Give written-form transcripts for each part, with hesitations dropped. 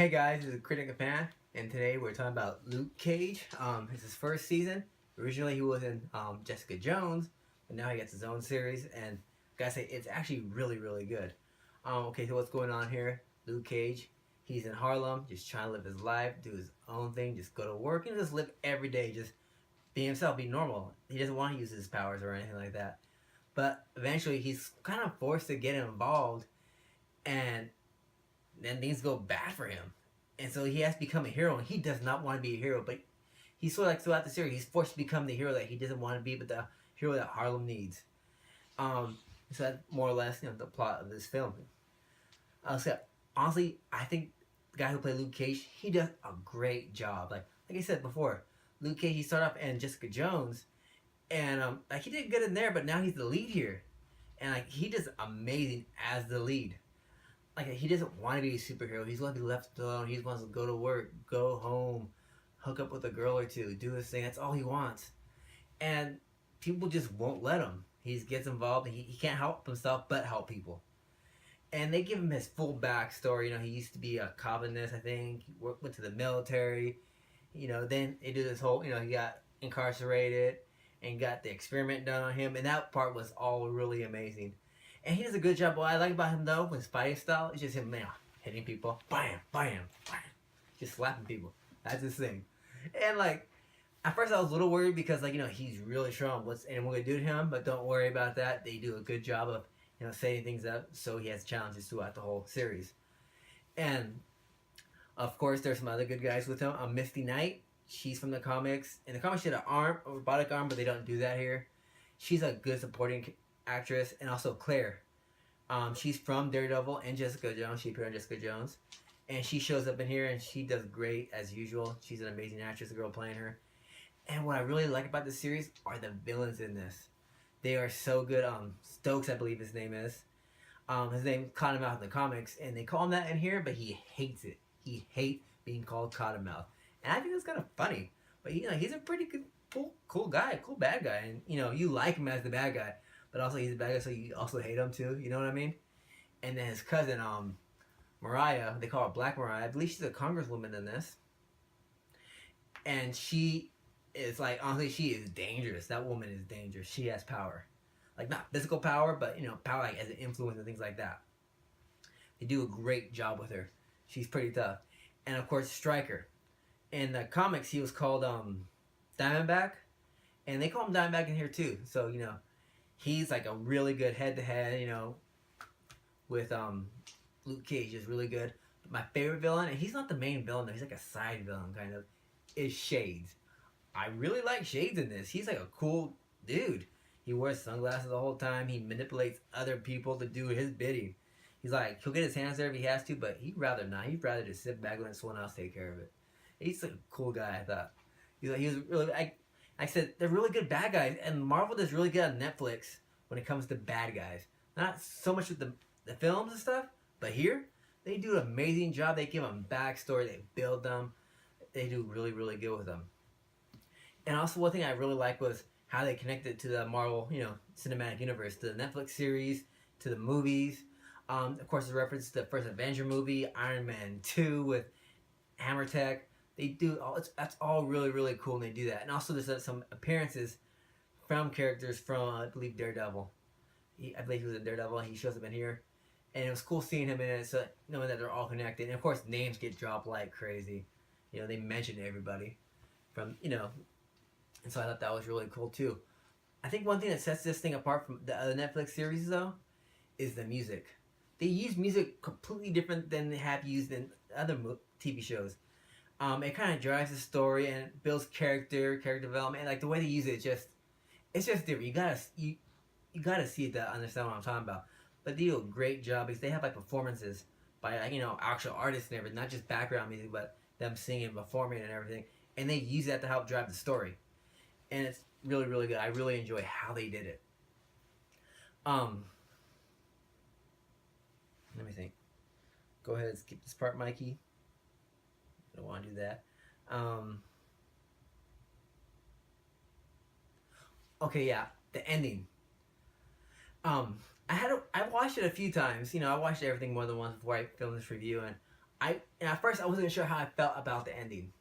Hey guys, this is Critic fan, and today we're talking about Luke Cage. It's his first season. Originally he was in Jessica Jones, but now he gets his own series, and gotta say it's actually really good. Okay, so what's going on here? Luke Cage, he's in Harlem, just trying to live his life, do his own thing, just go to work and just live every day, just be himself, be normal. He doesn't want to use his powers or anything like that. But eventually he's kind of forced to get involved, and then things go bad for him. And so he has to become a hero, and he does not want to be a hero, but he's sort of like throughout the series, he's forced to become the hero that he doesn't want to be, but the hero that Harlem needs. Um, so that's more or less, the plot of this film. So honestly, I think the guy who played Luke Cage, he does a great job. Like I said before, Luke Cage, he started off in Jessica Jones, and like he did good in there, but now he's the lead here, and like he does amazing as the lead. Like he doesn't want to be a superhero. He's going to be left alone. He just wants to go to work, go home, hook up with a girl or two, do his thing. That's all he wants. And people just won't let him. He gets involved. And he can't help himself but help people. And they give him his full backstory. He used to be a colonist, I think. He went to the military. Then they do this whole, he got incarcerated and got the experiment done on him. And that part was all really amazing. And he does a good job. What I like about him, though, with his fighting style, is just him, hitting people. Bam, bam, bam. Just slapping people. That's his thing. And, at first I was a little worried because, he's really strong. What's anyone going to do to him? But don't worry about that. They do a good job of, setting things up so he has challenges throughout the whole series. And, of course, there's some other good guys with him. Misty Knight. She's from the comics. In the comics, she had a robotic arm, but they don't do that here. She's a good supporting actress. And also Claire. She's from Daredevil and Jessica Jones. She appeared on Jessica Jones. And she shows up in here and she does great as usual. She's an amazing actress, the girl playing her. And what I really like about this series are the villains in this. They are so good. Stokes, I believe his name is. His name Cottonmouth in the comics. And they call him that in here, but he hates it. He hates being called Cottonmouth. And I think that's kind of funny. But he's a pretty good, cool guy, cool bad guy. And you like him as the bad guy. But also he's a bad guy, so you also hate him too. You know what I mean? And then his cousin, Mariah, they call her Black Mariah. I believe she's a congresswoman in this. And she is honestly, she is dangerous. That woman is dangerous. She has power. Not physical power, but, power as an influence and things like that. They do a great job with her. She's pretty tough. And, of course, Stryker. In the comics, he was called Diamondback. And they call him Diamondback in here, too. So, he's a really good head-to-head, with Luke Cage is really good. My favorite villain, and he's not the main villain though, he's a side villain kind of, is Shades. I really like Shades in this. He's a cool dude. He wears sunglasses the whole time. He manipulates other people to do his bidding. He's he'll get his hands there if he has to, but he'd rather not. He'd rather just sit back and let someone else take care of it. He's a cool guy, I thought. He was really, I said, they're really good bad guys, and Marvel does really good on Netflix when it comes to bad guys. Not so much with the films and stuff, but here, they do an amazing job. They give them backstory, they build them. They do really good with them. And also one thing I really like was how they connected to the Marvel, cinematic universe, to the Netflix series, to the movies. Of course, the reference to the first Avenger movie, Iron Man 2 with Hammer Tech. They do that's all really cool, and they do that. And also there's some appearances from characters from, I believe, Daredevil. I believe he was in Daredevil. He shows up in here. And it was cool seeing him in it, so knowing that they're all connected. And of course, names get dropped like crazy. They mention everybody from, and so I thought that was really cool too. I think one thing that sets this thing apart from the other Netflix series, though, is the music. They use music completely different than they have used in other TV shows. It kind of drives the story and builds character development. And the way they use it, it's just different. You gotta see it to understand what I'm talking about. But they do a great job because they have performances by actual artists and everything, not just background music, but them singing, performing, and everything. And they use that to help drive the story. And it's really good. I really enjoy how they did it. Let me think. Go ahead and skip this part, Mikey. I don't want to do that. Okay, yeah, the ending. I watched it a few times. I watched everything more than once before I filmed this review, and And at first I wasn't sure how I felt about the ending,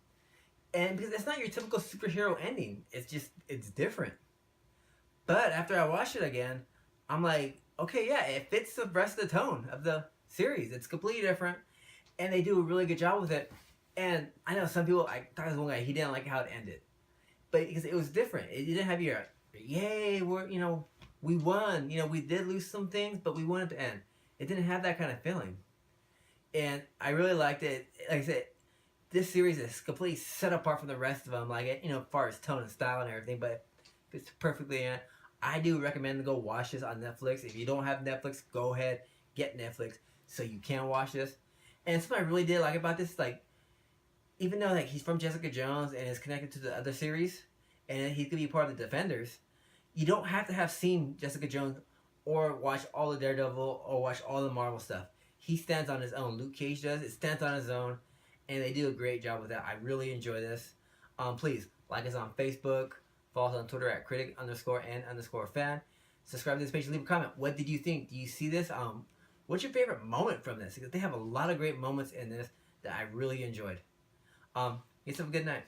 and because it's not your typical superhero ending, it's different. But after I watched it again, I'm like, okay, yeah, it fits the rest of the tone of the series. It's completely different, and they do a really good job with it. And I know some people, I thought there was one guy, he didn't like how it ended, but because it was different, it didn't have your, yay, we won. We did lose some things, but we won at the end. It didn't have that kind of feeling, and I really liked it. Like I said, this series is completely set apart from the rest of them. Like as far as tone and style and everything, but it's perfectly in. I do recommend to go watch this on Netflix. If you don't have Netflix, go ahead, get Netflix so you can watch this. And something I really did like about this, like, even though like he's from Jessica Jones and is connected to the other series, and he's gonna be part of the Defenders, you don't have to have seen Jessica Jones or watch all the Daredevil or watch all the Marvel stuff. He stands on his own. Luke Cage does. It stands on his own, and they do a great job with that. I really enjoy this. Please like us on Facebook. Follow us on Twitter at critic_and_fan. Subscribe to this page and leave a comment. What did you think? Do you see this? What's your favorite moment from this? Because they have a lot of great moments in this that I really enjoyed. You have a good night.